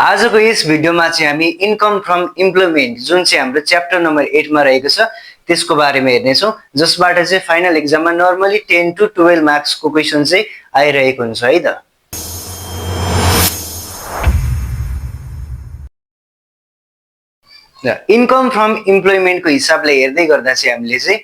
आजको यस भिडियोमा चाहिँ हामी इन्कम फ्रम इम्प्लोइमेन्ट जुन चाहिँ हाम्रो च्याप्टर नम्बर 8 मा रहेको छ त्यसको बारेमा हेर्नेछौँ, जसबाट चाहिँ फाइनल एक्जाममा नर्मली 10 to 12 मार्क्सको क्वेशन चाहिँ आइरहेको हुन्छ है त। इन्कम फ्रम इम्प्लोइमेन्टको हिसाबले हेर्दै गर्दा चाहिँ हामीले चाहिँ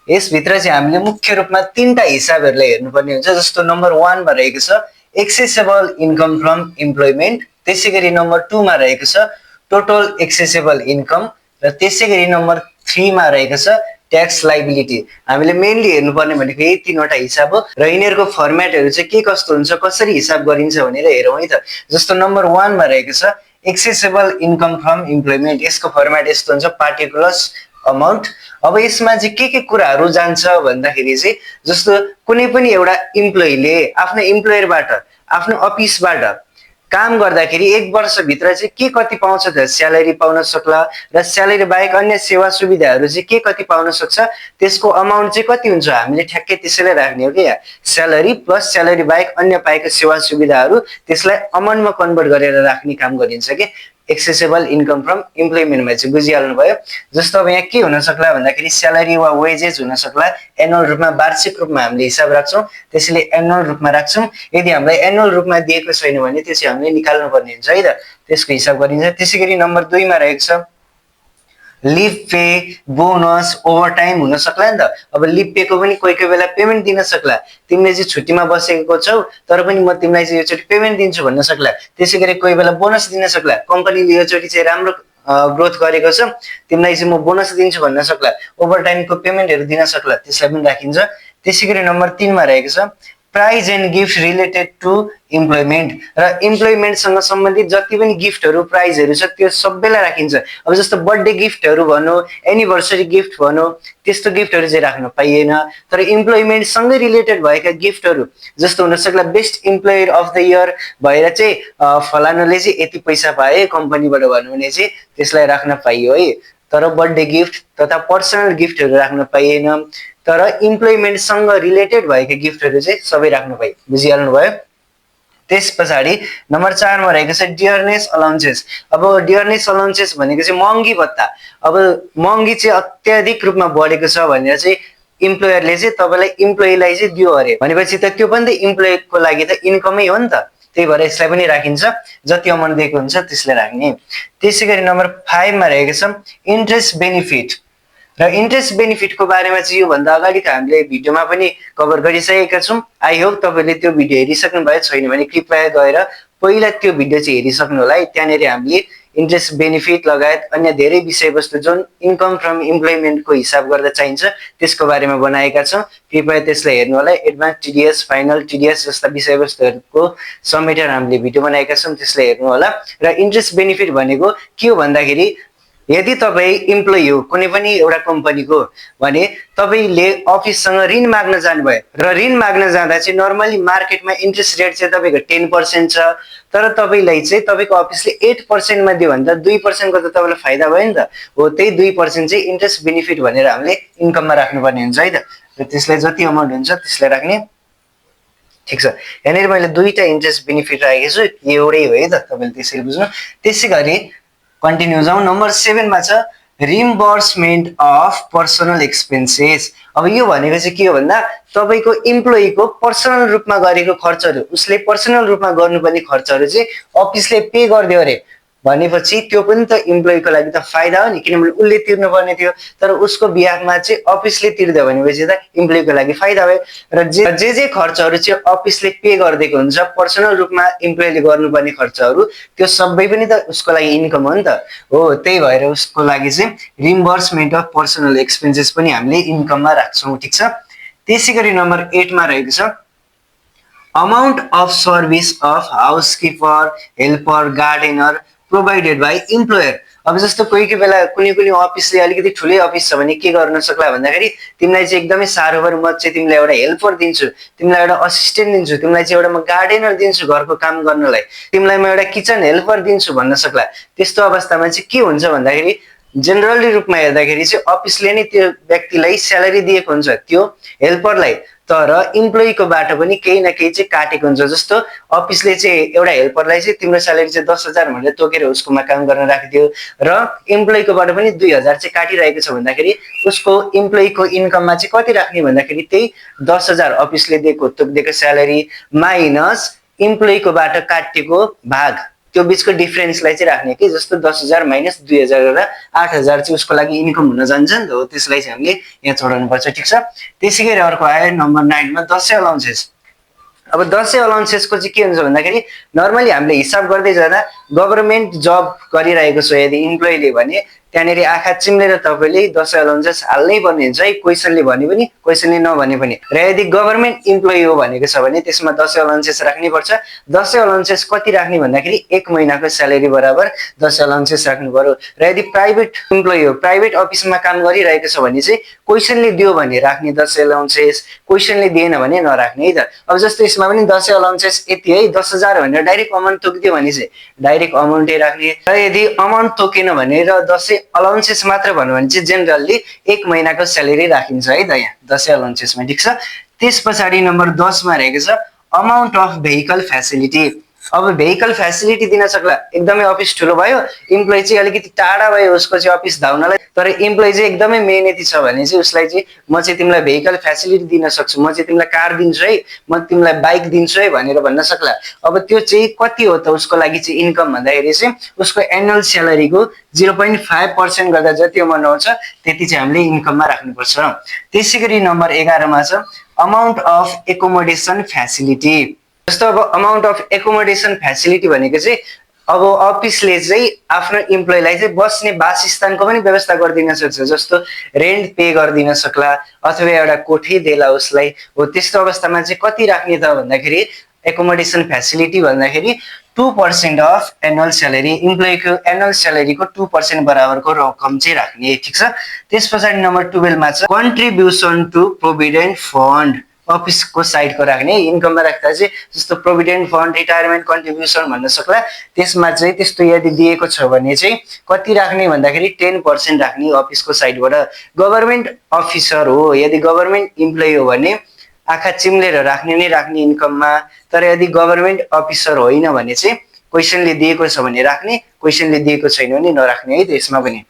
यसभित्र चाहिँ हामीले मुख्य रूपमा तीनटा हिसाबहरूलाई हेर्नुपर्ने हुन्छ। जस्तो नम्बर 1 मा रहेको छ एक्सेसेबल इन्कम फ्रम इम्प्लोइमेन्ट, त्यसैगरी नम्बर 2 मा रहेको छ टोटल एक्सेसेबल इन्कम र त्यसैगरी नम्बर 3 मा रहेको छ ट्याक्स लाइबिलिटी। हामीले मेनली हेर्नुपर्ने भनेको यही तीनवटा हिसाब हो र यिनीहरूको फर्मेटहरू चाहिँ के कस्तो हुन्छ, कसरी हिसाब गरिन्छ भनेर हेरौँ है त। जस्तो नम्बर 1 मा रहेको छ एक्सेसेबल इन्कम फ्रम इम्प्लोइमेन्ट, यसको फर्मेट यस्तो हुन्छ पार्टिकुलर्स अमाउन्ट। अब यसमा चाहिँ के कुराहरू जान्छ भन्दाखेरि चाहिँ जस्तो कुनै पनि एउटा इम्प्लोइले आफ्नो इम्प्लोयरबाट आफ्नो अफिसबाट काम गर्दाखेरि एक वर्षभित्र चाहिँ के कति पाउँछ त स्यालेरी पाउन सक्ला र स्यालेरी बाहेक अन्य सेवा सुविधाहरू चाहिँ के कति पाउन सक्छ, त्यसको अमाउन्ट चाहिँ कति हुन्छ हामीले ठ्याक्कै त्यसैले राख्ने हो कि यहाँ स्यालेरी प्लस स्यालेरी बाहेक अन्य पाएका सेवा सुविधाहरू त्यसलाई अमाउन्टमा कन्भर्ट गरेर राख्ने काम गरिन्छ कि एक्सेसेबल इन्कम फ्रम इम्प्लोइमेन्टमा चाहिँ बुझिहाल्नु भयो। जस्तो अब यहाँ के हुन सक्ला भन्दाखेरि स्यालेरी वा वेजेस हुन सक्ला, एनुअल रूपमा वार्षिक रूपमा हामीले हिसाब राख्छौँ, त्यसैले एनुअल रूपमा राख्छौँ। यदि हामीलाई एनुअल रूपमा दिएको छैन भने त्यो चाहिँ हामीले निकाल्नु पर्ने हुन्छ है त, त्यसको हिसाब गरिन्छ। त्यसैगरी नम्बर 2 मा रहेको छ लिभ पे, बोनस, ओभरटाइम हुन सक्ला नि त। अब लिभ पेको पनि कोही बेला पेमेन्ट दिन सक्ला, तिमीले चाहिँ छुट्टीमा बसेको छौ तर पनि म तिमीलाई चाहिँ योचोटि पेमेन्ट दिन्छु भन्न सक्ला। त्यसैगरी कोही बेला बोनस दिन सक्ला, कम्पनीले योचोटि चाहिँ राम्रो ग्रोथ गरेको छ तिमीलाई चाहिँ म बोनस दिन्छु भन्न सक्ला, ओभरटाइमको पेमेन्टहरू दिन सक्ला, त्यसलाई पनि राखिन्छ। त्यसैगरी नम्बर 3 मा रहेको छ prize and gift related to employment, र इम्प्लोइमेन्टसँग सम्बन्धित जति पनि गिफ्टहरू प्राइजहरू छ त्यो सबैलाई राखिन्छ। अब जस्तो बर्थडे गिफ्टहरू भनौँ, एनिभर्सरी गिफ्ट भनौँ, त्यस्तो गिफ्टहरू चाहिँ राख्न पाइएन। तर इम्प्लोइमेन्टसँगै रिलेटेड भएका गिफ्टहरू जस्तो हुन सक्ला best employer of the year भएर चाहिँ फलानुले चाहिँ यति पैसा पाए कम्पनीबाट भन्नु भने चाहिँ त्यसलाई राख्न पाइयो है। तर बर्थडे गिफ्ट तथा पर्सनल गिफ्टहरू राख्न पाइएन, तर इम्प्लोइमेन्टसँग रिलेटेड भएका गिफ्टहरू चाहिँ सबै राख्नु पाइयो, बुझिहाल्नु भयो। त्यस पछाडि नम्बर 4 मा रहेको छ डियरनेस अलाउन्सेस। अब डियरनेस अलाउन्सेस भनेको चाहिँ महँगी भत्ता। अब महँगी चाहिँ अत्याधिक रूपमा बढेको छ भनेर चाहिँ इम्प्लोयरले चाहिँ तपाईँलाई इम्प्लोइलाई चाहिँ दियो अरे भनेपछि त त्यो पनि त इम्प्लोयको लागि त इन्कमै हो नि त, त्यही भएर यसलाई पनि राखिन्छ, जति अमाउन्ट दिएको हुन्छ त्यसले राख्ने। त्यसैगरी नम्बर 5 मा रहेको छ इन्ट्रेस्ट बेनिफिट, र इन्ट्रेस्ट बेनिफिटको बारेमा चाहिँ योभन्दा अगाडि त हामीले भिडियोमा पनि कभर गरिसकेका छौँ। आई होप तपाईँले त्यो भिडियो हेरिसक्नु भएको छैन भने कृपया गएर पहिला त्यो भिडियो चाहिँ हेरिसक्नु होला है। त्यहाँनिर हामीले इन्ट्रेस्ट बेनिफिट लगायत अन्य धेरै विषयवस्तु जुन इन्कम फ्रम इम्प्लोइमेन्टको हिसाब गर्दा चाहिन्छ त्यसको बारेमा बनाएका छौँ, कृपया त्यसलाई हेर्नु होला। एडभान्स टिडिएस, फाइनल टिडिएस जस्ता विषयवस्तुहरूको समेटेर हामीले भिडियो बनाएका छौँ, त्यसलाई हेर्नु होला। र इन्ट्रेस्ट बेनिफिट भनेको के हो भन्दाखेरि यदि तपाईँ इम्प्लोइ हो कुनै पनि एउटा कम्पनीको भने तपाईँले अफिससँग ऋण माग्न जानुभयो र ऋण माग्न जाँदा चाहिँ नर्मली मार्केटमा इन्ट्रेस्ट रेट चाहिँ तपाईँको 10% छ, तर तपाईँलाई चाहिँ तपाईँको अफिसले 8% मा दियो भने त 2% को त तपाईँलाई फाइदा भयो नि त। हो त्यही 2% चाहिँ इन्ट्रेस्ट बेनिफिट भनेर हामीले इन्कममा राख्नुपर्ने हुन्छ है त, र त्यसलाई जति अमाउन्ट हुन्छ त्यसलाई राख्ने। ठिक छ, यहाँनिर मैले दुईटा इन्ट्रेस्ट बेनिफिट राखेको छु, एउटै हो है त, तपाईँले त्यसरी बुझ्नु। त्यसै गरी कन्टिन्यू जाउँ। नम्बर 7 मा छ रिम्बर्समेन्ट अफ पर्सनल एक्सपेन्सेस। अब यो भनेको चाहिँ के हो भन्दा तपाईँको इम्प्लोइको पर्सनल रूपमा गरेको खर्चहरू, उसले पर्सनल रूपमा गर्नुपर्ने खर्चहरू चाहिँ अफिसले पे गरिदियो अरे भनेपछि त्यो पनि त इम्प्लोइको लागि त फाइदा हो नि, किनभने उसले तिर्नुपर्ने थियो तर उसको बिहाफमा चाहिँ अफिसले तिर्दियो भनेपछि त इम्प्लोइको लागि फाइदा भयो। र जे खर्चहरू चाहिँ अफिसले पे गरिदिएको हुन्छ पर्सनल रूपमा इम्प्लोइले गर्नुपर्ने खर्चहरू, त्यो सबै पनि त उसको लागि इन्कम हो नि त। हो त्यही भएर उसको लागि चाहिँ रिम्बर्समेन्ट अफ पर्सनल एक्सपेन्सेस पनि हामीले इन्कममा राख्छौँ। ठिक छ। त्यसै गरी नम्बर 8 मा रहेको छ amount of service of housekeeper, helper, gardener provided by employer. अब जस्तो कोही बेला कुनै अफिसले अलिकति ठुलै अफिस छ भने के गर्न सक्ला भन्दाखेरि तिमीलाई चाहिँ एकदमै साह्रो भएर म चाहिँ तिमीलाई एउटा हेल्पर दिन्छु, तिमीलाई एउटा असिस्टेन्ट दिन्छु, तिमीलाई चाहिँ एउटा म गार्डेनर दिन्छु घरको काम गर्नलाई, तिमीलाई म एउटा किचन हेल्पर दिन्छु भन्न सक्ला। त्यस्तो अवस्थामा चाहिँ के हुन्छ भन्दाखेरि जनरली रूपमा हेर्दाखेरि चाहिँ अफिसले नै त्यो व्यक्तिलाई स्यालेरी दिएको हुन्छ त्यो हेल्परलाई, तर इम्प्लोइकोबाट पनि केही न केही चाहिँ काटेको हुन्छ। जस्तो अफिसले चाहिँ एउटा हेल्परलाई चाहिँ तिम्रो स्यालेरी चाहिँ 10,000 भनेर तोकेर उसकोमा काम गर्न राखिदियो र इम्प्लोइकोबाट पनि 2,000 चाहिँ काटिरहेको छ भन्दाखेरि उसको इम्प्लोइको इन्कममा चाहिँ कति राख्ने भन्दाखेरि त्यही 10,000 अफिसले तोकिदिएको स्यालेरी माइनस इम्प्लोइकोबाट काटिएको भाग, त्यो बिचको डिफरेन्सलाई चाहिँ राख्ने कि। जस्तो 10,000 माइनस 2,000 गरेर 8,000 चाहिँ उसको लागि इन्कम हुन जान्छ नि त हो, त्यसलाई चाहिँ हामीले यहाँ छोडाउनु पर्छ। ठिक छ। त्यसै गरी अर्को आयो नम्बर 9 मा दशैं अलाउन्सेस। अब दशैं अलाउन्सेसको चाहिँ के हुन्छ भन्दाखेरि नर्मली हामीले हिसाब गर्दै जाँदा गभर्नमेन्ट जब गरिरहेको छ यदि इम्प्लोइले भने त्यहाँनेरि आँखा चिम्लेर तपाईँले दशैं अलाउन्सेस हाल्नै पर्ने हुन्छ है, क्वेसनले भने पनि क्वेसनले नभने पनि। र यदि गभर्नमेन्ट इम्प्लोइ हो भनेको छ भने त्यसमा दशैं अलाउन्सेस राख्नै पर्छ। दशैं अलाउन्सेस कति राख्ने भन्दाखेरि 1 महिनाको स्यालेरी बराबर दशैं अलाउन्सेस राख्नु पर्यो। र यदि प्राइभेट इम्प्लोइ हो, प्राइभेट अफिसमा काम गरिरहेको छ भने चाहिँ क्वेसनले दियो भने राख्ने दशैं अलाउन्सेस, क्वेसनले दिएन भने नराख्ने है त। अब जस्तो यसमा पनि दशैं अलाउन्सेस यति है 10,000 भनेर डाइरेक्ट अमाउन्ट तोकिदियो भने चाहिँ डाइरेक्ट अमाउन्टै राख्ने। र यदि अमाउन्ट तोकेन भने र दशैं अलाउन्सेस मात्र भन्यो भने चाहिँ जेनरली 1 महिनाको स्यालेरी राखिन्छ है त यहाँ दशैं अलाउन्सेसमा। ठिक छ। त्यस पछाडि नम्बर 10 मा रहेको छ अमाउन्ट अफ भेहिकल फ्यासिलिटी। अब भेहिकल फ्यासिलिटी दिन सक्ला, एकदमै अफिस ठुलो भयो, इम्प्लोइ चाहिँ अलिकति टाढा भयो उसको चाहिँ अफिस धाउनलाई, तर इम्प्लोइ चाहिँ एकदमै मेहनती छ भने चाहिँ उसलाई चाहिँ म चाहिँ तिमीलाई भेहिकल फ्यासिलिटी दिन सक्छु, म चाहिँ तिमीलाई कार दिन्छु है, म तिमीलाई बाइक दिन्छु है भनेर भन्न सक्ला। अब त्यो चाहिँ कति हो त उसको लागि चाहिँ इन्कम भन्दाखेरि चाहिँ उसको एनुअल स्यालेरीको 0.5% गर्दा जति अमाउन्ट आउँछ त्यति चाहिँ हामीले इन्कममा राख्नुपर्छ। त्यसै गरी नम्बर 11 मा छ अमाउन्ट अफ एकोमोडेसन फ्यासिलिटी। जस्तो अब अमाउन्ट अफ एकोमोडेसन फ्यासिलिटी भनेको चाहिँ अब अफिसले चाहिँ आफ्नो इम्प्लोइलाई चाहिँ बस्ने वासस्थानको पनि व्यवस्था गरिदिन सक्छ। जस्तो रेन्ट पे गरिदिन सक्ला अथवा एउटा कोठी देला उसलाई हो। त्यस्तो अवस्थामा चाहिँ कति राख्ने त भन्दाखेरि एकोमोडेसन फ्यासिलिटी भन्दाखेरि 2% अफ एनुअल स्यालेरी, इम्प्लोइको एनुअल स्यालेरीको 2% बराबरको रकम चाहिँ राख्ने। ठिक छ। त्यस पछाडि नम्बर 12 मा छ कन्ट्रिब्युसन टु प्रोभिडेन्ट फन्ड। अफिसको साइडको राख्ने इन्कममा राख्दा चाहिँ जस्तो प्रोभिडेन्ट फन्ड, रिटायरमेन्ट कन्ट्रिब्युसन भन्न सक्ला। त्यसमा चाहिँ त्यस्तो यदि दिएको छ भने चाहिँ कति राख्ने भन्दाखेरि 10% राख्ने अफिसको साइडबाट। गभर्नमेन्ट अफिसर हो, यदि गभर्नमेन्ट इम्प्लोइ हो भने आँखा चिम्लेर राख्ने नै राख्ने इन्कममा, तर यदि गभर्नमेन्ट अफिसर होइन भने चाहिँ क्वेसनले दिएको छ भने राख्ने, क्वेसनले दिएको छैन भने नराख्ने है त यसमा पनि।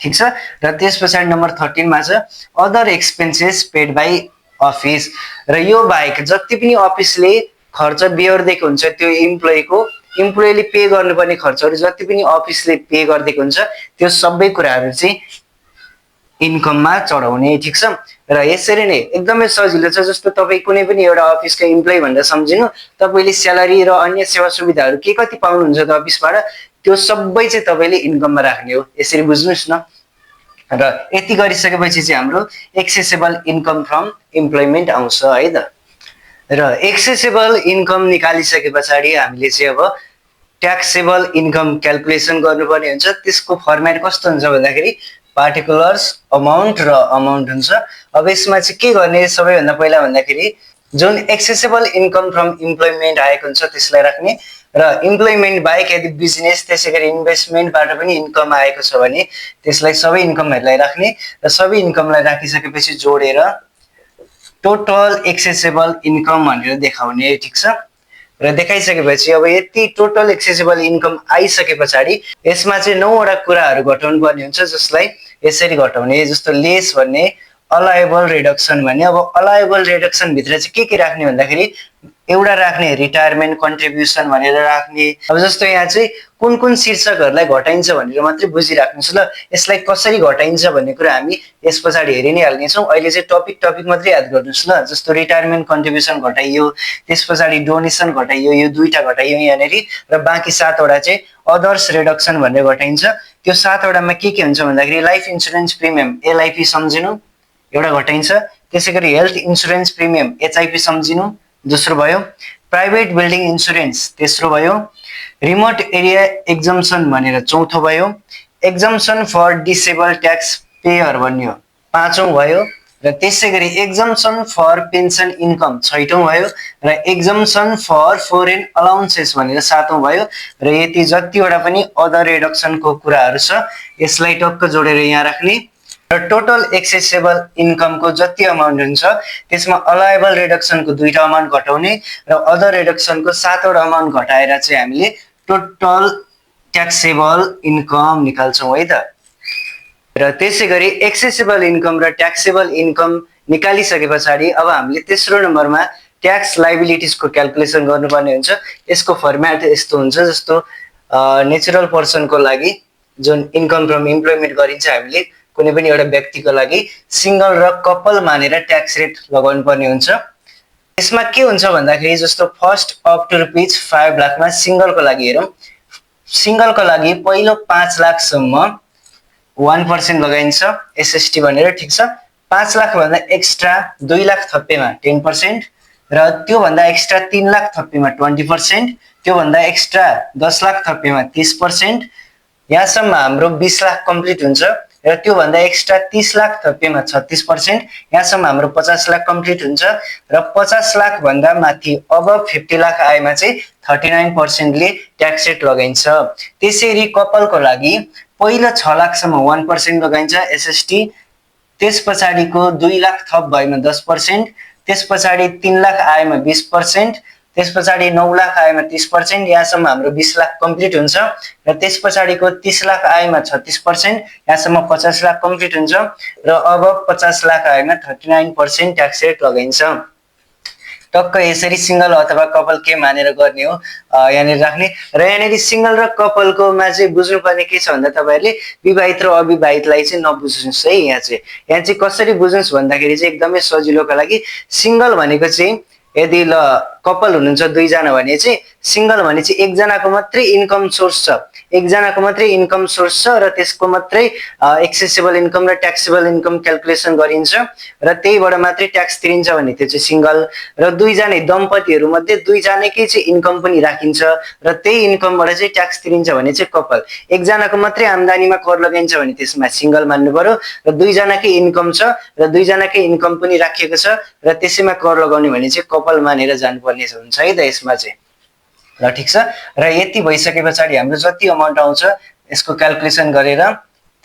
ठिक छ। र त्यस पछाडि नम्बर 13 मा छ other expenses paid by office. र यो बाहेक जति पनि अफिसले खर्च बिहोर्दिएको हुन्छ त्यो इम्प्लोइले पे गर्नुपर्ने खर्चहरू जति पनि अफिसले पे गरिदिएको हुन्छ त्यो सबै कुराहरू चाहिँ इन्कममा चढाउने। ठिक छ। र यसरी नै एकदमै सजिलो छ। जस्तो तपाईँ कुनै पनि एउटा अफिसको इम्प्लोइ भनेर सम्झिनु, तपाईँले स्यालेरी र अन्य सेवा सुविधाहरू के कति पाउनुहुन्छ त अफिसबाट त्यो सबै चाहिँ तपाईँले इन्कममा राख्ने हो। यसरी बुझ्नुहोस् न। र यति गरिसकेपछि चाहिँ हाम्रो एक्सेसेबल इन्कम फ्रम इम्प्लोइमेन्ट आउँछ है त। र एक्सेसेबल इन्कम निकालिसके पछाडि हामीले चाहिँ अब ट्याक्सेबल इन्कम क्याल्कुलेसन गर्नुपर्ने हुन्छ। त्यसको फर्मेट कस्तो हुन्छ भन्दाखेरि पार्टिकुलर्स, अमाउन्ट र अमाउन्ट हुन्छ। अब यसमा चाहिँ के गर्ने सबैभन्दा पहिला भन्दाखेरि जुन एक्सेसेबल इन्कम फ्रम इम्प्लोइमेन्ट आएको हुन्छ त्यसलाई राख्ने, र इम्प्लोइमेन्ट बाहेक यदि बिजनेस त्यसै गरी इन्भेस्टमेन्टबाट पनि इन्कम आएको छ भने त्यसलाई सबै इन्कमहरूलाई राख्ने, र सबै इन्कमलाई राखिसकेपछि जोडेर टोटल एक्सेसेबल इन्कम भनेर देखाउने। ठिक छ। र देखाइसकेपछि अब यति टोटल एक्सेसेबल इन्कम आइसके पछाडि यसमा चाहिँ 9 वटा कुराहरू घटाउनु पर्ने हुन्छ, जसलाई यसरी घटाउने। जस्तो लेस भन्ने, अलायबल रिडक्सन भन्ने। अब अलायबल रिडक्सन भित्र चाहिँ के राख्ने भन्दाखेरि एउटा राख्ने रिटायरमेन्ट कन्ट्रिब्युसन भनेर राख्ने। अब जस्तो यहाँ चाहिँ कुन कुन शीर्षकहरूलाई घटाइन्छ भनेर मात्रै बुझिराख्नुहोस् ल। यसलाई कसरी घटाइन्छ भन्ने कुरा हामी यस पछाडि हेरि नै हाल्नेछौँ। अहिले चाहिँ टपिक मात्रै याद गर्नुहोस् ल। जस्तो रिटायरमेन्ट कन्ट्रिब्युसन घटाइयो, त्यस पछाडि डोनेसन घटाइयो, यो 2टा घटाइयो यहाँनेरि, र बाँकी 7 वटा चाहिँ अदर्स रिडक्सन भनेर घटाइन्छ। त्यो 7 वटामा के हुन्छ भन्दाखेरि लाइफ इन्सुरेन्स प्रिमियम एलआइपी सम्झिनु एउटा घटाइन्छ। त्यसै गरी हेल्थ इन्सुरेन्स प्रिमियम एचआइपी सम्झिनु दोस्रो भयो, प्राइभेट बिल्डिङ इन्सुरेन्स तेस्रो भयो, रिमोट एरिया एक्जम्सन भनेर चौथो भयो, एक्जम्सन फर डिसेबल ट्याक्स पेयर भन्ने पाँचौं भयो, र त्यसै गरी एक्जम्पसन फर पेन्सन इन्कम 6औं भयो र एक्जम्पसन फर फोरेन अलाउन्सेस भनेर 7औं भयो र यति जतिवटा पनि अदर रिडक्सनको कुराहरू छ यसलाई टक्क जोडेर यहाँ राख्ने र टोटल एक्सेसेबल इन्कमको जति अमाउन्ट हुन्छ त्यसमा अलायबल रिडक्सनको 2टा अमाउन्ट घटाउने र अदर रिडक्सनको 7वटा अमाउन्ट घटाएर चाहिँ हामीले टोटल ट्याक्सेबल इन्कम निकाल्छौँ है त। र त्यसै गरी एक्सेसेबल इन्कम र ट्याक्सेबल इन्कम निकालिसके पछाडि अब हामीले तेस्रो नम्बरमा ट्याक्स लाइबिलिटिजको क्याल्कुलेसन गर्नुपर्ने हुन्छ। यसको फर्म्याट यस्तो हुन्छ जस्तो नेचुरल पर्सनको लागि जुन इन्कम फ्रम इम्प्लोइमेन्ट गरिन्छ हामीले कुनै पनि एउटा व्यक्तिको लागि सिंगल र कपल मानेर ट्याक्स रेट लगाउनु पर्ने हुन्छ। यसमा के हुन्छ भन्दाखेरि जस्तो फर्स्ट अप टु रुपीज 5 लाखमा सिंगलको लागि हेरौँ, सिंगलको लागि पहिलो 5 लाखसम्म 1% लगाइन्छ एसएसटी भनेर, ठिक छ। 5 लाख भन्दा एक्स्ट्रा 2 लाख थप्पेमा 10% र त्यो भन्दा एक्स्ट्रा 3 लाख थप्पेमा 20%, त्यो भन्दा एक्स्ट्रा 10 लाख थप्पेमा 30%, यहाँसम्म हाम्रो 20 लाख कम्प्लिट हुन्छ र त्यो भन्दा एक्स्ट्रा 30 लाख थप्पेमा 36%, यहाँसम्म हाम्रो 50 लाख कम्प्लिट हुन्छ र 50 लाख भन्दा माथि अब 50 लाख आएमा चाहिँ 39% ले ट्याक्स रेट लगाइन्छ। त्यसैगरी कपलको लागि पहिलो 6 लाखसम्म 1% लगाइन्छ एसएसटी, त्यस पछाडिको 2 लाख थप भएमा 10%, त्यस पछाडि 3 लाख आएमा 20%, त्यस पछाडि 9 लाख आएमा 30%, यहाँसम्म हाम्रो 20 लाख कम्प्लिट हुन्छ र त्यस पछाडिको 30 लाख आएमा 36%, यहाँसम्म 50 लाख कम्प्लिट हुन्छ र अब 50 लाख आएमा 39% ट्याक्स रेट लगाइन्छ। टक्क यसरी सिंगल अथवा कपल के मानेर गर्ने हो यहाँनिर राख्ने। र यहाँनिर सिंगल र कपलकोमा चाहिँ बुझ्नुपर्ने के छ भन्दा तपाईहरुले विवाहित र अविवाहितलाई चाहिँ नबुझ्नुस् है। यहाँ चाहिँ कसरी बुझ्नुस् भन्दाखेरि चाहिँ एकदमै सजिलोको लागि सिंगल भनेको चाहिँ यदि ल कपल हुनुहुन्छ 2 जना भने चाहिँ सिंगल भने चाहिँ एकजनाको मात्रै इन्कम सोर्स छ, एकजनाको मात्रै इन्कम सोर्स छ र त्यसको मात्रै एक्सेसेबल इन्कम र ट्याक्सेबल इन्कम क्याल्कुलेसन गरिन्छ र त्यहीबाट मात्रै ट्याक्स तिरिन्छ भने त्यो चाहिँ सिंगल। र 2 जना दम्पतिहरू मध्ये 2 जनाकै चाहिँ इन्कम पनि राखिन्छ र त्यही इन्कमबाट चाहिँ ट्याक्स तिरिन्छ भने चाहिँ कपल। एकजनाको मात्रै आम्दानीमा कर लगाइन्छ भने त्यसमा सिंगल मान्नु पर्यो र 2 जनाकै इन्कम छ र 2 जनाकै इन्कम पनि राखिएको छ र त्यसैमा कर लगाउने भने चाहिँ कपल मानेर जानुपर्ने हुन्छ है त यसमा चाहिँ। ल ठिक छ। र यति भइसके पछाडि हाम्रो जति अमाउन्ट आउँछ यसको क्याल्कुलेसन गरेर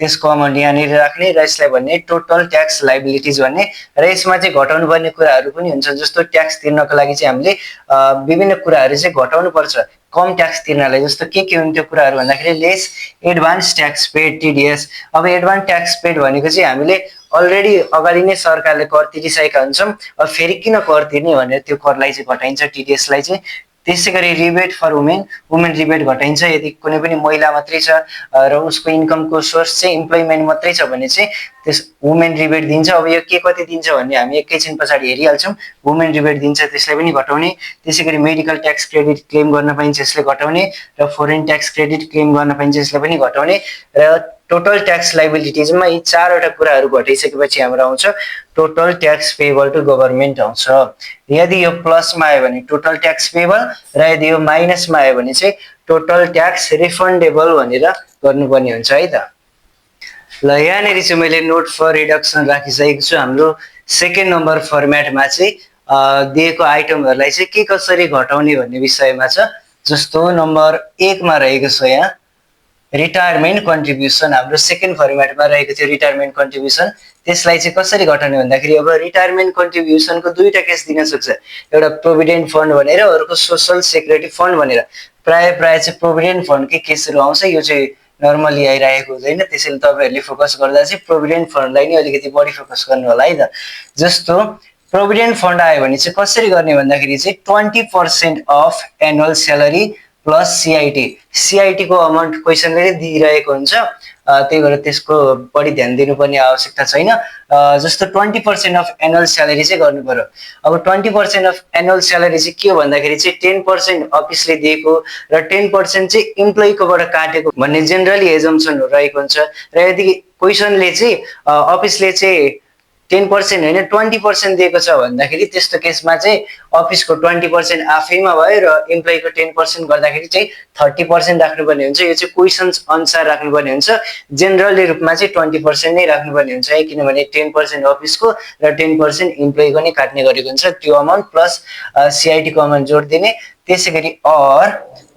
त्यसको अमाउन्ट यहाँनिर राख्ने र यसलाई भन्ने टोटल ट्याक्स लाइबिलिटिज भन्ने। र यसमा चाहिँ घटाउनु पर्ने कुराहरू पनि हुन्छ, जस्तो ट्याक्स तिर्नको लागि चाहिँ हामीले विभिन्न कुराहरू चाहिँ घटाउनु पर्छ कम ट्याक्स तिर्नलाई। जस्तो के हुन् त्यो कुराहरू भन्दाखेरि lace advance tax paid TDS. अब एडभान्स ट्याक्स पेड भनेको चाहिँ हामीले अलरेडी अगाडि नै सरकारले कर तिरिसकेका हुन्छौँ, अब फेरि किन कर तिर्ने भनेर त्यो करलाई चाहिँ घटाइन्छ टिडीएसलाई चाहिँ। त्यसैगरी रिबेट फर वुमेन रिबेट घटाइन्छ यदि कुनै पनि महिला मात्रै छ र उसको इन्कमको सोर्स चाहिँ इम्प्लोइमेन्ट मात्रै छ भने चाहिँ त्यस वुमेन रिबेट दिन्छ। अब यो के कति दिन्छ भन्ने हामी एकैछिन पछाडि हेरिहाल्छौँ। वुमेन रिबेट दिन्छ त्यसलाई पनि घटाउने, त्यसैगरी मेडिकल ट्याक्स क्रेडिट क्लेम गर्न पाइन्छ यसले घटाउने र फोरेन ट्याक्स क्रेडिट क्लेम गर्न पाइन्छ यसले पनि घटाउने। र टोटल ट्याक्स लाइबिलिटिजमा यी 4वटा कुराहरू घटाइसकेपछि हाम्रो आउँछ total tax payable to government आउँछ। यदि यो प्लसमा आयो भने टोटल ट्याक्स पेएबल र यदि यो माइनसमा आयो भने चाहिँ टोटल ट्याक्स रिफन्डेबल भनेर गर्नुपर्ने हुन्छ है त। ल यहाँनिर चाहिँ मैले नोट फर रिडक्सन राखिसकेको छु। हाम्रो सेकेन्ड नम्बर फर्म्याटमा चाहिँ दिएको आइटमहरूलाई चाहिँ के कसरी घटाउने भन्ने विषयमा छ। जस्तो नम्बर 1 मा रहेको छ यहाँ रिटायरमेन्ट कन्ट्रिब्युसन। हाम्रो सेकेन्ड फर्म्याटमा रहेको थियो रिटायरमेन्ट कन्ट्रिब्युसन, त्यसलाई चाहिँ कसरी घटाउने भन्दाखेरि अब रिटायरमेन्ट कन्ट्रिब्युसनको 2टा केस दिन सक्छ, एउटा प्रोभिडेन्ट फन्ड भनेर अर्को सोशल सेक्युरिटी फन्ड भनेर। प्राय चाहिँ प्रोभिडेन्ट फन्डकै केसहरू आउँछ, यो चाहिँ नर्मली आइरहेको हुँदैन, त्यसैले तपाईहरुले फोकस गर्दा चाहिँ प्रोभिडेन्ट फन्डलाई नै अलिकति बढी फोकस गर्नु होला है त। जस्तो प्रोभिडेन्ट फन्ड आयो भने चाहिँ कसरी गर्ने भन्दाखेरि चाहिँ 20% of annual salary plus CIT को अमाउन्ट क्वेसनले नै दिइरहेको हुन्छ, त्यही भएर त्यसको बढी ध्यान दिनुपर्ने आवश्यकता छैन। जस्तो 20% अफ एनुअल स्यालेरी चाहिँ गर्नु पर्यो। अब 20% अफ एनुअल स्यालेरी चाहिँ के हो भन्दाखेरि चाहिँ 10% अफिसले दिएको र 10% चाहिँ इम्प्लोइकोबाट काटेको भन्ने जेनरली एजम्पसन रहेको हुन्छ। र यदि क्वेसनले चाहिँ अफिसले चाहिँ 10% होइन 20% दिएको छ भन्दाखेरि त्यस्तो केसमा चाहिँ अफिसको 20% आफैमा भयो र इम्प्लोइको 10% गर्दाखेरि चाहिँ 30% राख्नुपर्ने हुन्छ। यो चाहिँ क्वेसन्स अनुसार राख्नुपर्ने हुन्छ। जेनरली रूपमा चाहिँ 20% नै राख्नुपर्ने हुन्छ है, किनभने 10% अफिसको र 10% इम्प्लोइको नै काट्ने गरेको हुन्छ। त्यो अमाउन्ट प्लस सिआइटीको अमाउन्ट जोडिदिने। त्यसै गरी or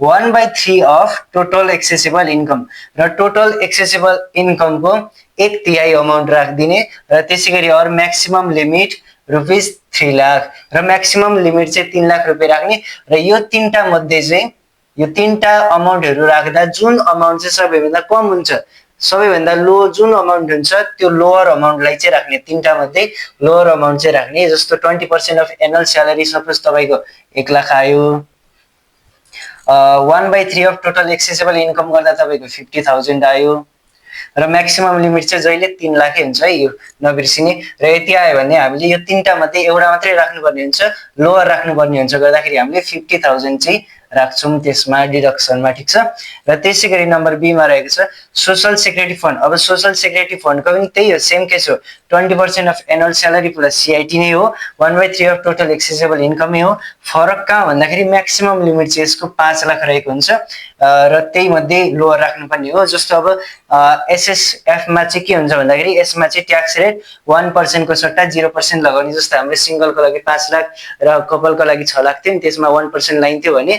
1/3 of total assessable income र टोटल एक्सेसिबल इन्कमको 1/3 अमाउन्ट राखिदिने र त्यसै गरी अर म्याक्सिमम लिमिट ₹3 लाख र म्याक्सिमम लिमिट चाहिँ 3 लाख रुपियाँ राख्ने। र यो तीनटा मध्ये चाहिँ यो तीनटा अमाउन्टहरू राख्दा जुन अमाउन्ट चाहिँ सबैभन्दा कम हुन्छ, सबैभन्दा लो जुन अमाउन्ट हुन्छ त्यो लोअर अमाउन्टलाई चाहिँ राख्ने। तीनटा मध्ये लोअर अमाउन्ट चाहिँ राख्ने। जस्तो 20% अफ एनुअल स्यालेरी सपोज तपाईँको 1 लाख आयो, 1/3 अफ टोटल एक्सेसिबल इन्कम गर्दा तपाईँको 50,000 आयो र म्याक्सिमम लिमिट चाहिँ जहिले 3 लाखै हुन्छ है, यो नबिर्सिने। र यति आयो भने हामीले यो तीनटा मध्ये एउटा मात्रै राख्नुपर्ने हुन्छ, लोअर राख्नुपर्ने हुन्छ, गर्दाखेरि हामीले 50,000 चाहिँ राख्छौँ त्यसमा डिडक्सनमा। ठिक छ। र त्यसै गरी नम्बर बी मा रहेको छ सोशल सेक्युरिटी फन्ड। अब सोशल सेक्युरिटी फन्डको पनि त्यही हो, सेम केस हो। 20% of annual salary plus CIT नै हो, 1/3 अफ टोटल एक्सेसिबल इन्कमै हो। फरक कहाँ भन्दाखेरि म्याक्सिमम लिमिट चाहिँ यसको 5 लाख रहेको हुन्छ र त्यही मध्ये लोअर राख्नुपर्ने हो। जस्तो अब एसएसएफमा चाहिँ के हुन्छ भन्दाखेरि यसमा चाहिँ ट्याक्स रेट 1% को सट्टा 0% लगाउने। जस्तो हाम्रो सिंगलको लागि 5 लाख र कपलको लागि 6 लाख थियो नि, त्यसमा 1% लाइन्थ्यो भने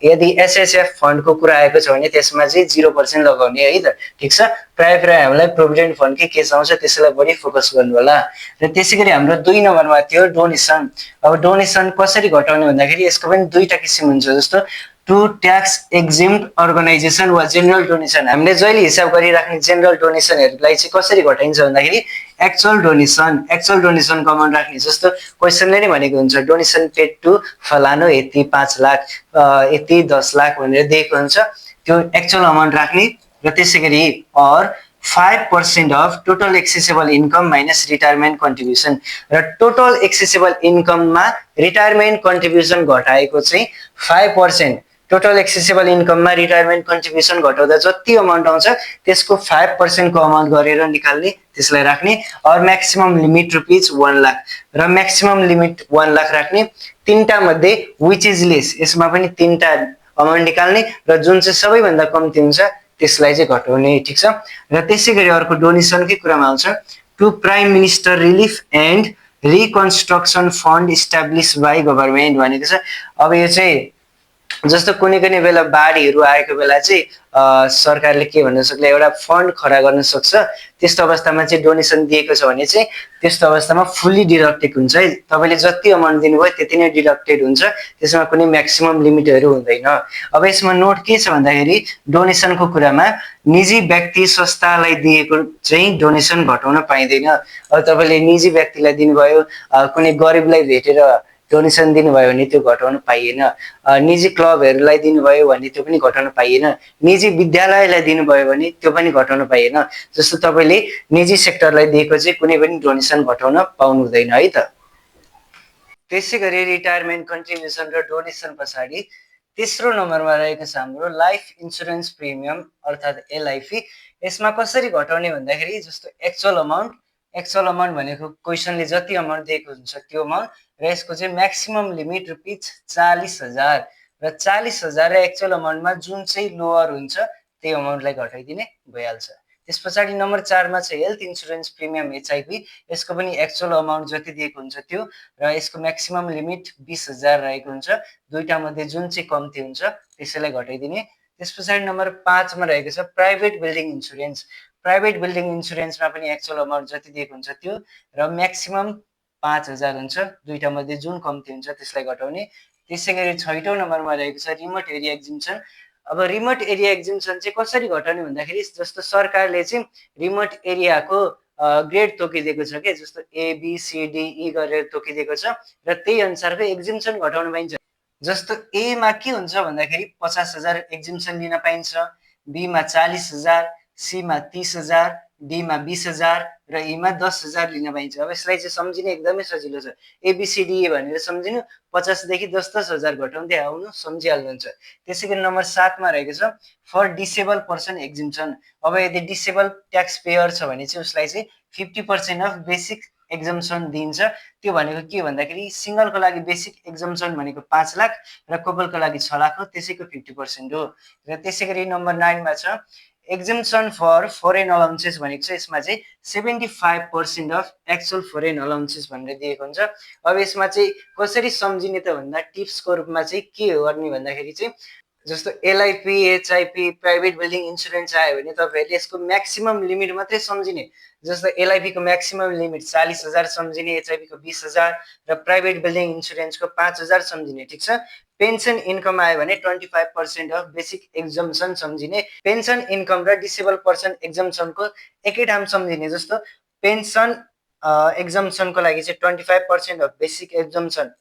यदि एसएसएफ फन्डको कुरा आएको छ भने त्यसमा चाहिँ 0% लगाउने है त। ठिक छ। प्राय हामीलाई प्रोभिडेन्ट फन्डकै केस आउँछ, त्यसैलाई बढी फोकस गर्नु होला। र त्यसै गरी हाम्रो 2 नम्बरमा थियो डोनेसन। अब डोनेसन कसरी घटाउने भन्दाखेरि यसको पनि दुईटा किसिम हुन्छ। जस्तो टु ट्याक्स एक्जिम्ड अर्गनाइजेसन वा जेनरल डोनेसन। हामीले जहिले हिसाब गरिराख्ने जेनरल डोनेसनहरूलाई चाहिँ कसरी घटाइन्छ भन्दाखेरि एक्चुअल डोनेसनको अमाउन्ट राख्ने। जस्तो क्वेसनले नै भनेको हुन्छ डोनेसन पेड टु फलानो यति 5 लाख यति 10 लाख भनेर दिएको हुन्छ, त्यो एक्चुअल अमाउन्ट राख्ने। र त्यसै गरी or 5% of total assessable income minus retirement contribution. र टोटल एक्सेसिबल इन्कममा रिटायरमेन्ट कन्ट्रिब्युसन घटाएको चाहिँ 5%। टोटल एक्सेसिबल इन्कममा रिटायरमेन्ट कन्ट्रिब्युसन घटाउँदा जति अमाउन्ट आउँछ त्यसको 5% को अमाउन्ट गरेर निकाल्ने, त्यसलाई राख्ने। और म्याक्सिमम लिमिट ₹1 लाख र म्याक्सिमम लिमिट 1 लाख राख्ने। तीनटा मध्ये विच इज लेस, यसमा पनि तीनटा अमाउन्ट निकाल्ने र जुन चाहिँ सबैभन्दा कम्ती हुन्छ त्यसलाई चाहिँ घटाउने। ठिक छ। र त्यसै गरी अर्को डोनेसनकै कुरामा आउँछ to prime minister relief and reconstruction fund establish by government भनेको छ। अब यो चाहिँ जस्तो कुनै बेला बाढीहरू आएको बेला चाहिँ सरकारले के भन्न सक्ला, एउटा फन्ड खडा गर्न सक्छ। त्यस्तो अवस्थामा चाहिँ डोनेसन दिएको छ भने चाहिँ त्यस्तो अवस्थामा फुल्ली डिडक्टेड हुन्छ है। तपाईँले जति अमाउन्ट दिनुभयो त्यति नै डिडक्टेड हुन्छ, त्यसमा कुनै म्याक्सिमम लिमिटहरू हुँदैन। अब यसमा नोट के छ भन्दाखेरि डोनेसनको कुरामा निजी व्यक्ति संस्थालाई दिएको चाहिँ डोनेसन घटाउन पाइँदैन। अब तपाईँले निजी व्यक्तिलाई दिनुभयो, कुनै गरिबलाई भेटेर डोनेसन दिनुभयो भने त्यो घटाउन पाइएन। निजी क्लबहरूलाई दिनुभयो भने त्यो पनि घटाउन पाइएन। निजी विद्यालयलाई दिनुभयो भने त्यो पनि घटाउन पाइएन। जस्तो तपाईँले निजी सेक्टरलाई दिएको चाहिँ कुनै पनि डोनेसन घटाउन पाउनु हुँदैन है त। त्यसै गरी रिटायरमेन्ट कन्ट्रिब्युसन र डोनेसन पछाडि तेस्रो नम्बरमा रहेको छ हाम्रो लाइफ इन्सुरेन्स प्रिमियम अर्थात् एलआइपी। यसमा कसरी घटाउने भन्दाखेरि जस्तो एक्चुअल अमाउन्ट भनेको क्वेसनले जति अमाउन्ट दिएको हुन्छ त्यो अमाउन्ट र यसको चाहिँ म्याक्सिमम लिमिट ₹40,000 र 40,000 र एक्चुअल अमाउन्टमा जुन चाहिँ लोअर हुन्छ त्यही अमाउन्टलाई घटाइदिने भइहाल्छ। त्यस पछाडि नम्बर 4 मा छ हेल्थ इन्सुरेन्स प्रिमियम एचआइपी। यसको पनि एक्चुअल अमाउन्ट जति दिएको हुन्छ त्यो र यसको म्याक्सिमम लिमिट 20,000 रहेको हुन्छ। दुईटा मध्ये जुन चाहिँ कम्ती हुन्छ त्यसैलाई घटाइदिने। त्यस पछाडि नम्बर 5 मा रहेको छ private building insurance. Private building इन्सुरेन्समा पनि एक्चुअल अमाउन्ट जति दिएको हुन्छ त्यो र म्याक्सिमम 5,000 हुन्छ। दुईटा मध्ये जुन कम्ती हुन्छ त्यसलाई घटाउने। त्यसै गरी 6औं नम्बरमा रहेको छ रिमोट एरिया एक्जिम्सन। अब रिमोट एरिया एक्जिम्सन चाहिँ कसरी घटाउने भन्दाखेरि जस्तो सरकारले चाहिँ रिमोट एरियाको ग्रेड तोकिदिएको छ के, जस्तो ABCDE गरेर तोकिदिएको छ र त्यही अनुसारको एक्जिम्सन घटाउन पाइन्छ। जस्तो ए मा के हुन्छ भन्दाखेरि 50,000 एक्जिम्सन लिन पाइन्छ, बी मा 40,000, सी मा 30,000, डी मा 20,000 र ई मा 10,000 लिन पाइन्छ। अब यसलाई चाहिँ सम्झिने एकदमै सजिलो छ। ABCDE भनेर सम्झिनु, 50 देखि 10,000 घटाउँदै आउनु, सम्झिहाल्नुहुन्छ। त्यसै गरी नम्बर 7 मा रहेको छ फर डिसेबल पर्सन एक्जिम्सन। अब यदि डिसेबल ट्याक्स पेयर छ भने चाहिँ उसलाई चाहिँ 50% अफ बेसिक एक्जम्पसन दिन्छ। त्यो भनेको के भन्दाखेरि सिंगलको लागि बेसिक एक्जम्पसन भनेको 5 लाख र कपलको लागि 6 लाख हो, त्यसैको 50% हो। र त्यसैगरी नम्बर 9 मा छ एक्जम्पसन फर फरेन अलाउन्सेस भनेको छ यसमा चाहिँ 75% अफ एक्चुअल फरेन अलाउन्सेस भनेर दिएको हुन्छ। अब यसमा चाहिँ कसरी सम्झिने त भन्दा टिप्सको रूपमा चाहिँ के गर्ने भन्दाखेरि चाहिँ जस्तो LIP HIP private building insurance आयो भने तपाईहरुले यसको म्याक्सिमम लिमिट मात्रै सम्झिने। जस्तो एलआईपी को म्याक्सिमम लिमिट 40,000 सम्झिने, एचआईपी को 20,000 र प्राइभेट बिल्डिङ इन्सुरेन्सको 5,000 सम्झिने। ठीक छ। पेन्सन इन्कम आयो भने 25% अफ बेसिक एक्जम्पसन सम्झिने। पेन्सन इन्कम र डिसेबल पर्सन एक्जम्पसनको एकै ठाउँ सम्झिने। जस्तो पेन्सन एक्जम्पसनको लागि चाहिँ 25% अफ बेसिक एक्जम्पसन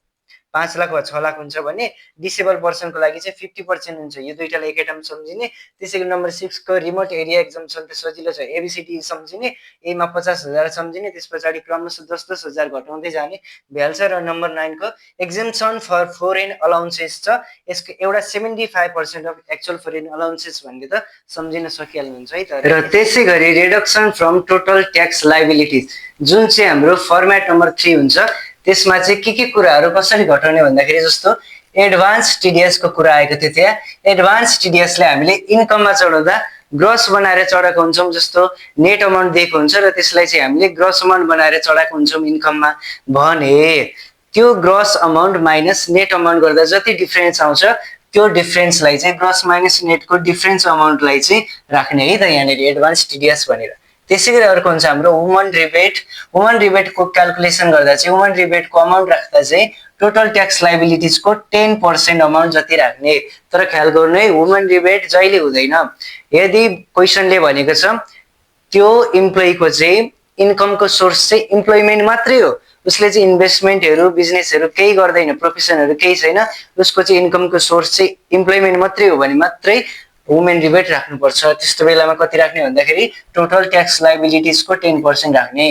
5 लाख वा 6 लाख हुन्छ भने डिसेबल पर्सनको लागि चाहिँ 50% हुन्छ। यो दुईटालाई एकै ठाउँ सम्झिने। त्यसैगरी नम्बर 6 को रिमोट एरिया एक्जम्पसन त सजिलो छ, एबीसीडी सम्झिने। ए मा 50,000 सम्झिने, त्यसपछि क्रमशः 10,000 घटाउँदै जाने भइहाल्छ। र नम्बर 9 को एक्जम्पसन फर फरेन अलाउन्सेस छ, यसको एउटा 75% अफ एक्चुअल फरेन अलाउन्सेस भन्ने त सम्झिन सकिहाल्नुहुन्छ है त। र त्यसैगरी reduction from total tax liabilities जुन चाहिँ हाम्रो फर्मेट नम्बर 3 हुन्छ, त्यसमा चाहिँ के कुराहरू कसरी घटाउने भन्दाखेरि जस्तो एडभान्स टीडीएस को कुरा आएको थियो। त्यहाँ एडभान्स टीडीएस ले हामीले इन्कममा चढाउँदा ग्रस बनाएर चढाएको हुन्छौँ। जस्तो नेट अमाउन्ट दिएको हुन्छ र त्यसलाई चाहिँ हामीले ग्रस अमाउन्ट बनाएर चढाएको हुन्छौँ इन्कममा भने त्यो gross amount minus net amount गर्दा जति डिफरेन्स आउँछ त्यो डिफरेन्सलाई चाहिँ ग्रस माइनस नेटको डिफरेन्स अमाउन्टलाई चाहिँ राख्ने है त यहाँनिर एडभान्स टीडीएस भनेर। त्यसैगरी अर्को हुन्छ हाम्रो वुमन रिबेट। वुमन रिबेटको क्याल्कुलेसन गर्दा चाहिँ वुमन रिबेटको अमाउन्ट राख्दा चाहिँ टोटल ट्याक्स लायबिलिटिजको 10% अमाउन्ट जति राख्ने। तर ख्याल गर्नु है वुमन रिबेट जहिले हुँदैन। यदि क्वेसनले भनेको छ त्यो इम्प्लोइको चाहिँ इन्कमको सोर्स चाहिँ इम्प्लोइमेन्ट मात्रै हो, उसले चाहिँ इन्भेस्टमेन्टहरू बिजनेसहरू केही गर्दैन, प्रोफेसनहरू केही छैन, उसको चाहिँ इन्कमको सोर्स चाहिँ इम्प्लोइमेन्ट मात्रै हो भने मात्रै वुमेन रिबेट राख्नुपर्छ। त्यस्तो बेलामा कति राख्ने भन्दाखेरि टोटल ट्याक्स लायबिलिटिजको 10% राख्ने।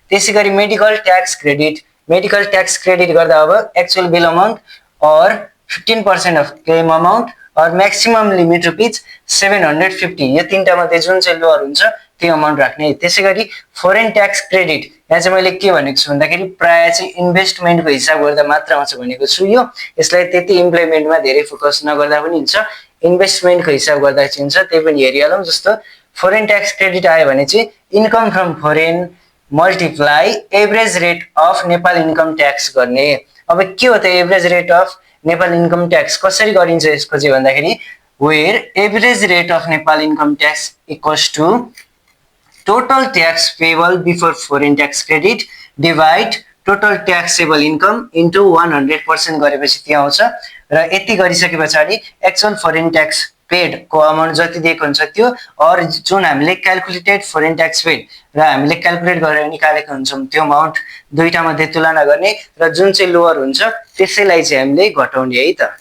त्यसैगरी medical tax credit. Medical tax credit गर्दा अब एक्चुअल बिल अमाउन्ट और 15% अफ क्लेम अमाउन्ट और मैक्सिमम लिमिट रुपीज 750, यो तीनटा मध्ये जुन चाहिँ लोअर हुन्छ त्यो अमाउन्ट राख्ने। त्यसैगरी फरेन ट्याक्स क्रेडिट, यहाँ चाहिँ मैले के भनेको छु भन्दाखेरि प्राय चाहिँ इन्भेस्टमेन्टको हिसाब गर्दा मात्र आउँछ भनेको छु। यो यसलाई त्यति इम्प्लोइमेन्टमा धेरै फोकस नगर्दा पनि हुन्छ, इन्भेस्टमेन्टको हिसाब गर्दा चाहिँ हुन्छ, त्यही पनि हेरिहालौँ। जस्तो फरेन ट्याक्स क्रेडिट आयो भने चाहिँ income from foreign multiply average rate of Nepal income tax गर्ने। अब के हो त average rate of Nepal income tax कसरी गरिन्छ यसको चाहिँ भन्दाखेरि where average rate of Nepal income tax equals to total tax payable before foreign tax credit divide total taxable income into 100% गरेपछि त्यो आउँछ। र यति गरिसके पछाडि एक्चुअल फरेन ट्याक्स पेड को अमाउन्ट जति दिएको हुन्छ त्यो और जुन हामीले क्याल्कुलेटेड फरेन ट्याक्स पेड र हामीले क्याल्कुलेट गरेर निकालेको हुन्छौँ त्यो अमाउन्ट दुईटा मध्ये तुलना गर्ने र जुन चाहिँ लोअर हुन्छ त्यसैलाई चाहिँ हामीले घटाउने है त।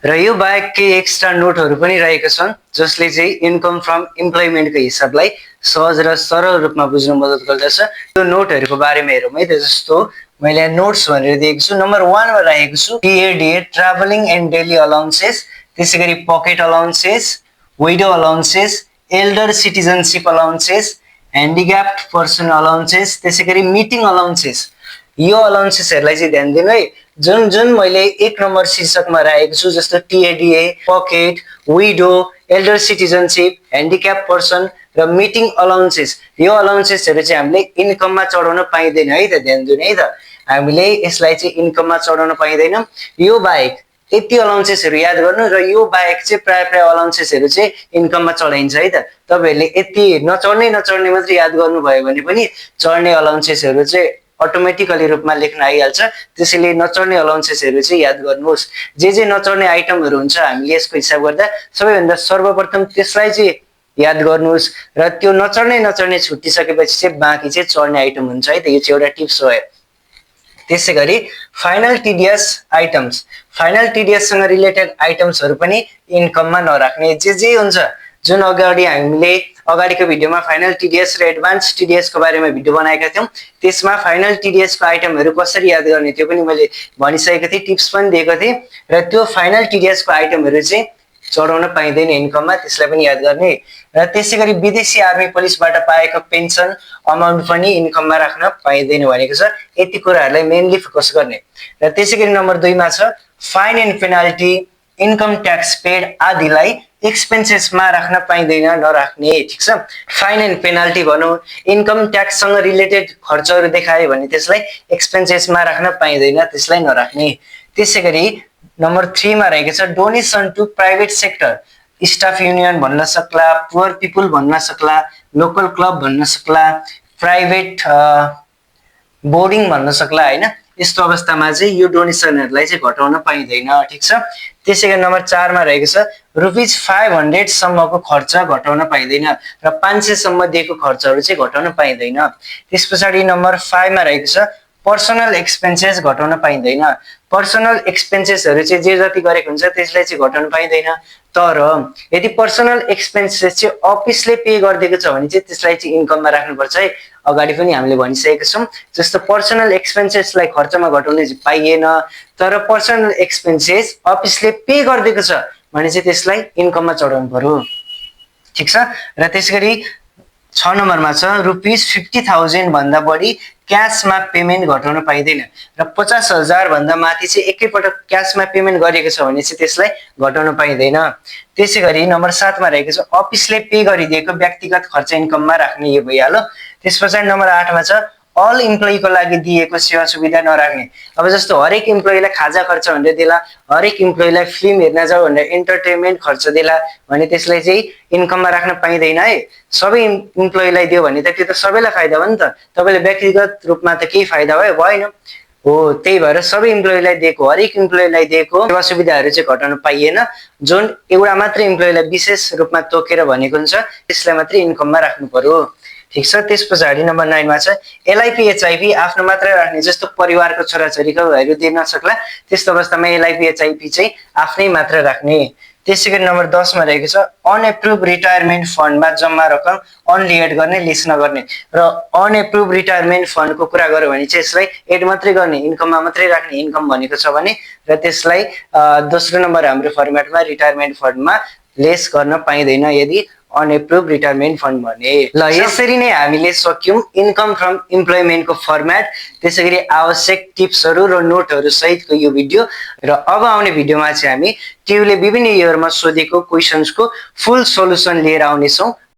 र यो बाहेक केही एक्स्ट्रा नोटहरू पनि रहेका छन् जसले चाहिँ इन्कम फ्रम इम्प्लोइमेन्टको हिसाबलाई सहज र सरल रूपमा बुझ्न मद्दत गर्दछ। त्यो नोटहरूको बारेमा हेरौँ है त। जस्तो मैले यहाँ नोट्स भनेर दिएको छु। नम्बर 1 मा राखेको छु TADA travelling and daily allowances, त्यसैगरी pocket allowances, widow allowances, elder citizenship allowances, handicapped person allowances, त्यसैगरी मिटिङ अलाउन्सेस। यो अलाउन्सेसहरूलाई चाहिँ ध्यान दिनु है। जुन जुन मैले 1 नम्बर शीर्षकमा राखेको छु जस्तो TADA, pocket, window, Elder citizenship, handicap person र मिटिङ अलाउन्सेस, यो अलाउन्सेसहरू चाहिँ हामीले इन्कममा चढाउन पाइँदैन है त। ध्यान दिनु है त, हामीले यसलाई चाहिँ इन्कममा चढाउन पाइँदैन। यो बाहेक यति अलाउन्सेसहरू याद गर्नु र यो बाहेक चाहिँ प्राय अलाउन्सेसहरू चाहिँ इन्कममा चढाइन्छ है त। तपाईहरुले यति नचढ्ने मात्र याद गर्नुभयो भने पनि चढ्ने अलाउन्सेसहरू चाहिँ अटोमेटिकली रूपमा लेख्न आइहाल्छ। त्यसैले नचढ्ने अलाउन्सेसहरू चाहिँ याद गर्नुहोस्। जे नचढ्ने आइटमहरू हुन्छ हामीले यसको हिसाब गर्दा सबैभन्दा सर्वप्रथम त्यसलाई चाहिँ याद गर्नुहोस् र त्यो नचढ्ने छुटिसकेपछि चाहिँ बाँकी चाहिँ चढ्ने आइटम हुन्छ है त। यो चाहिँ एउटा टिप्स हो। त्यसैगरी final TDS items, final TDS सँग रिलेटेड आइटम्सहरू पनि इन्कममा नराख्ने। जे हुन्छ जुन अगाडि हामीले अगाडिको भिडियोमा फाइनल टीडीएस र एडभान्स टीडीएस को बारेमा भिडियो बनाएका थियौं, त्यसमा फाइनल टीडीएस को आइटमहरू कसरी याद गर्ने त्यो पनि मैले भनिसकेको थिएँ, टिप्स पनि दिएको थिएँ। र त्यो फाइनल टीडीएस को आइटमहरू चाहिँ चढाउन पाइँदैन इन्कममा, त्यसलाई पनि याद गर्ने। र त्यसैगरी विदेशी आर्मी पुलिसबाट पाएको पेन्सन अमाउन्ट पनि इन्कममा राख्न पाइँदैन भनेको छ। यति कुराहरूलाई मेनली फोकस गर्ने। र त्यसैगरी नम्बर 2 मा छ fine and penalty, income tax paid आदिलाई एक्सपेन्सेसमा राख्न पाइँदैन, नराख्ने। ठिक छ, फाइन एन्ड पेनाल्टी भनौँ, इन्कम ट्याक्ससँग रिलेटेड खर्चहरू देखायो भने त्यसलाई एक्सपेन्सेसमा राख्न पाइँदैन, त्यसलाई नराख्ने। त्यसैगरी नम्बर 3 मा रहेको छ donation to private sector, staff union भन्न सक्ला, पुअर पिपुल भन्न सक्ला, लोकल क्लब भन्न सक्ला, प्राइभेट बोर्डिङ भन्न सक्ला हैन। यस्तो अवस्थामा चाहिँ यो डोनेसनहरूलाई चाहिँ घटाउन पाइँदैन। ठिक छ। त्यसैगरी नम्बर 4 मा रहेको छ ₹500 सम्मको खर्च घटाउन पाइँदैन र 500 सम्म दिएको खर्चहरू चाहिँ घटाउन पाइँदैन। त्यसपछि नम्बर 5 मा रहेको छ पर्सनल एक्सपेन्सेस घटाउन पाइँदैन। पर्सनल एक्सपेन्सेसहरू चाहिँ जे जति गरेको हुन्छ त्यसलाई चाहिँ घटाउन पाइँदैन। तर यदि पर्सनल एक्सपेन्सेस चाहिँ अफिसले पे गरिदिएको छ भने चाहिँ त्यसलाई चाहिँ इन्कममा राख्नुपर्छ है। अगाडि पनि हामीले भनिसकेका छौँ। जस्तो पर्सनल एक्सपेन्सेसलाई खर्चमा घटाउन चाहिँ पाइएन, तर पर्सनल एक्सपेन्सेस अफिसले पे गरिदिएको छ भने चाहिँ त्यसलाई इन्कममा चढाउनु पर्यो। ठिक छ। र त्यसैगरी 6 नम्बरमा छ ₹50,000 भन्दा बढी क्याशमा पेमेन्ट घटाउन पाइँदैन र 50,000 भन्दा माथि चाहिँ एकैपटक क्याशमा पेमेन्ट गरेको छ भने चाहिँ त्यसलाई घटाउन पाइँदैन। त्यसैगरी नम्बर 7 मा रहेको छ अफिसले पे गरिदिएको व्यक्तिगत खर्च इन्कममा राख्ने, यो भइहाल्यो। त्यसपछि नम्बर 8 मा छ अल इम्प्लोइको लागि दिएको सेवा सुविधा नराख्ने। अब जस्तो हरेक इम्प्लोइलाई खाजा खर्च भनेर दिला, हरेक इम्प्लोइलाई फिल्म हेर्न जाऊ भनेर इन्टरटेनमेन्ट खर्च दिला भने त्यसलाई चाहिँ इन्कममा राख्न पाइँदैन है। सबै इम्प्लोइलाई दियो भने त त्यो त सबैलाई फाइदा भयो नि त, तपाईँले व्यक्तिगत रूपमा त केही फाइदा भयो भएन हो। त्यही भएर सबै इम्प्लोइलाई दिएको, हरेक इम्प्लोइलाई दिएको सेवा सुविधाहरू चाहिँ घटाउन पाइएन। जुन एउटा मात्र इम्प्लोइलाई विशेष रूपमा तोकेर भनेको हुन्छ त्यसलाई मात्रै इन्कममा राख्नु पर्यो। ठिक छ। त्यस पछाडि नम्बर 9 मा छ एलआइपी एचआइपी आफ्नो मात्रै राख्ने। जस्तो परिवारको छोराछोरीकोहरू दिन नसक्ला त्यस्तो अवस्थामा एलआइपी एचआइपी चाहिँ आफ्नै मात्र राख्ने। त्यसैगरी नम्बर 10 मा रहेको छ अनएप्रुभ रिटायरमेन्ट फन्डमा जम्मा रकम अनली एड गर्ने, लिस्ट नगर्ने। र अनएप्रुभ रिटायरमेन्ट फन्डको कुरा गर्यो भने चाहिँ यसलाई एड मात्रै गर्ने, इन्कममा मात्रै राख्ने। इन्कम भनेको छ भने र त्यसलाई दोस्रो नम्बर हाम्रो फर्मेटमा रिटायरमेन्ट फन्डमा लेस गर्न पाइँदैन यदि अनएप्रुभ रिटायरमेन्ट फन्ड भने। ल यसरी नै हामीले सक्यौं इन्कम फ्रम इम्प्लोइमेन्टको फर्मेट, त्यसैगरी आवश्यक टिप्सहरू र नोटहरू सहितको यो भिडियो। र अब आउने भिडियोमा चाहिँ हामी ट्युले विभिन्न इयरमा सोधेको क्वेशन्सको फुल सोलुसन लिएर आउनेछौँ।